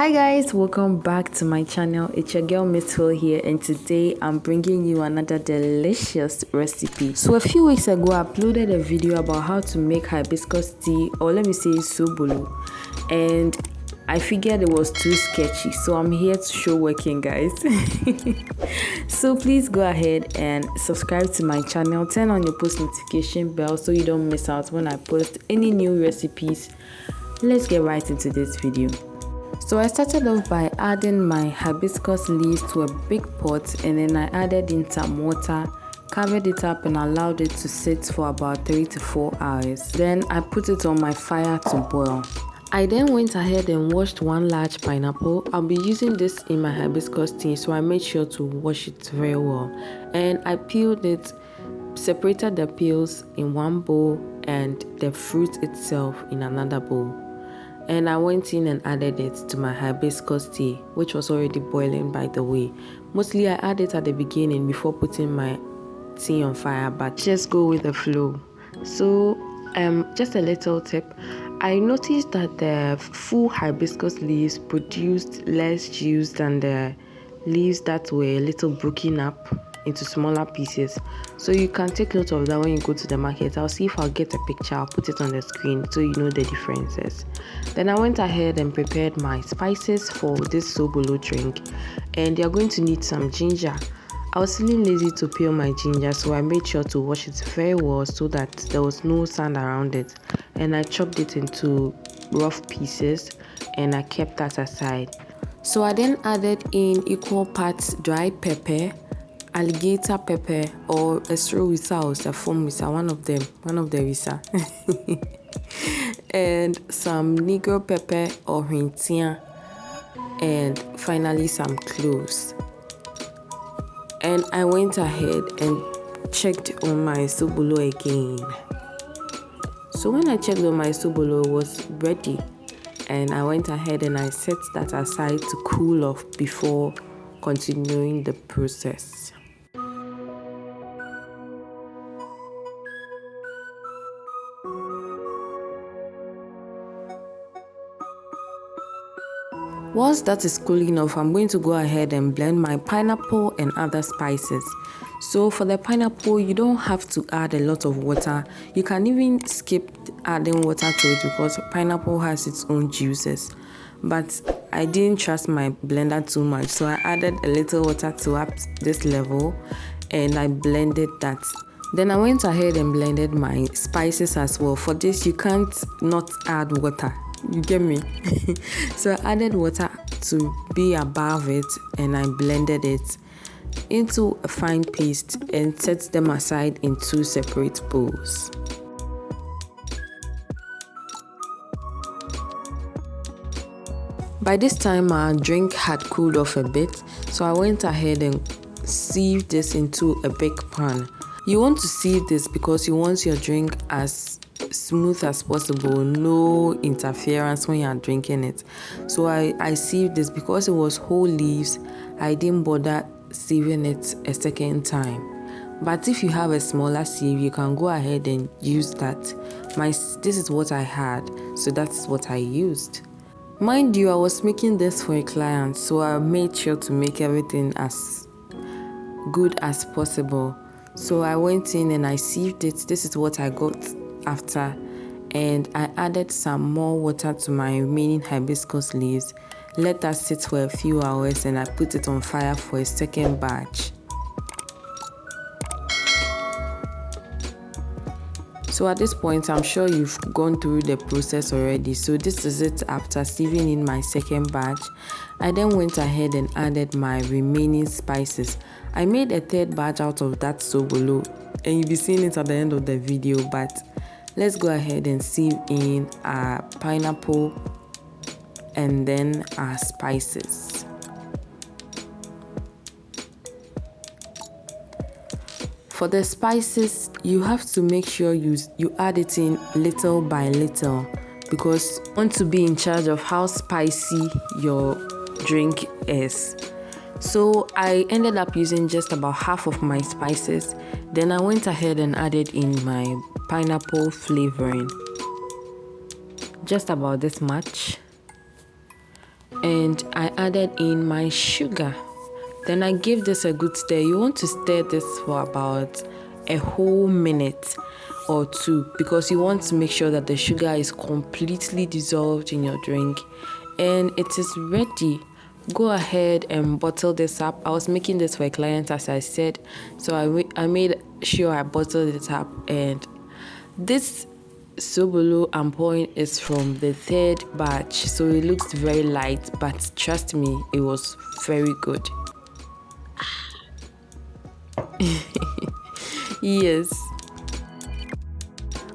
Hi guys, welcome back to my channel. It's your girl Miss Phil here, and today I'm bringing you another delicious recipe. So a few weeks ago I uploaded a video about how to make hibiscus tea, or let me say sobolo, and I figured it was too sketchy, so I'm here to show working, guys. So please go ahead and subscribe to my channel, turn on your post notification bell so you don't miss out when I post any new recipes. Let's get right into this video. So I started off by adding my hibiscus leaves to a big pot, and then I added in some water, covered it up and allowed it to sit for about 3 to 4 hours. Then I put it on my fire to boil. I then went ahead and washed one large pineapple. I'll be using this in my hibiscus tea, so I made sure to wash it very well. And I peeled it, separated the peels in one bowl and the fruit itself in another bowl. And I went in and added it to my hibiscus tea, which was already boiling, by the way. Mostly I add it at the beginning before putting my tea on fire, but just go with the flow. So just a little tip, I noticed that the full hibiscus leaves produced less juice than the leaves that were a little broken up into smaller pieces. So you can take note of that when you go to the market. I'll see if I'll get a picture, I'll put it on the screen so you know the differences. Then I went ahead and prepared my spices for this sobolo drink, and you're going to need some ginger. I was feeling lazy to peel my ginger, so I made sure to wash it very well so that there was no sand around it, and I chopped it into rough pieces and I kept that aside. So I then added in equal parts dry pepper, alligator pepper, or a straw wisa, or a foam wisa, one of the wisa, and some Negro pepper or hwintia, and finally some cloves. And I went ahead and checked on my sobolo again. So when I checked on my sobolo, it was ready, and I went ahead and I set that aside to cool off before continuing the process. Once that is cooling off, I'm going to go ahead and blend my pineapple and other spices. So for the pineapple, you don't have to add a lot of water. You can even skip adding water to it because pineapple has its own juices. But I didn't trust my blender too much, so I added a little water to up this level and I blended that. Then I went ahead and blended my spices as well. For this, you can't not add water. You get me? So I added water to be above it, and I blended it into a fine paste and set them aside in 2 separate bowls. By this time our drink had cooled off a bit, so I went ahead and sieved this into a big pan. You want to sieve this because you want your drink as smooth as possible, no interference when you are drinking it. So I sieved this because it was whole leaves. I didn't bother sieving it a second time. But if you have a smaller sieve, you can go ahead and use that. This is what I had, so that's what I used. Mind you, I was making this for a client, so I made sure to make everything as good as possible. So I went in and I sieved it. This is what I got after, and I added some more water to my remaining hibiscus leaves, let that sit for a few hours, and I put it on fire for a second batch. So at this point, I'm sure you've gone through the process already. So this is it after sieving in my second batch. I then went ahead and added my remaining spices. I made a third batch out of that sobolo, and you'll be seeing it at the end of the video, but let's go ahead and sieve in our pineapple and then our spices. For the spices, you have to make sure you add it in little by little because you want to be in charge of how spicy your drink is. So I ended up using just about half of my spices. Then I went ahead and added in my pineapple flavoring, just about this much. and I added in my sugar. Then I give this a good stir. You want to stir this for about a whole minute or two because you want to make sure that the sugar is completely dissolved in your drink. And it is ready. Go ahead and bottle this up. I was making this for a client, as I said, so I made sure I bottled it up. And this Sobolo I'm pouring is from the 3rd batch, so it looks very light, but trust me, it was very good. Yes.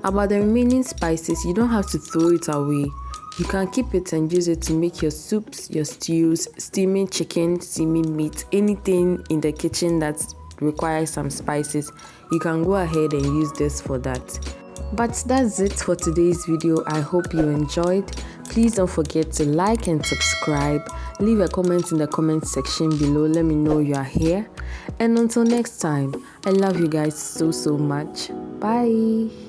About the remaining spices, you don't have to throw it away. You can keep it and use it to make your soups, your stews, steaming chicken, steaming meat, anything in the kitchen that requires some spices. You can go ahead and use this for that. But that's it for today's video. I hope you enjoyed. Please don't forget to like and subscribe. Leave a comment in the comment section below. Let me know you are here. And until next time, I love you guys so much. Bye.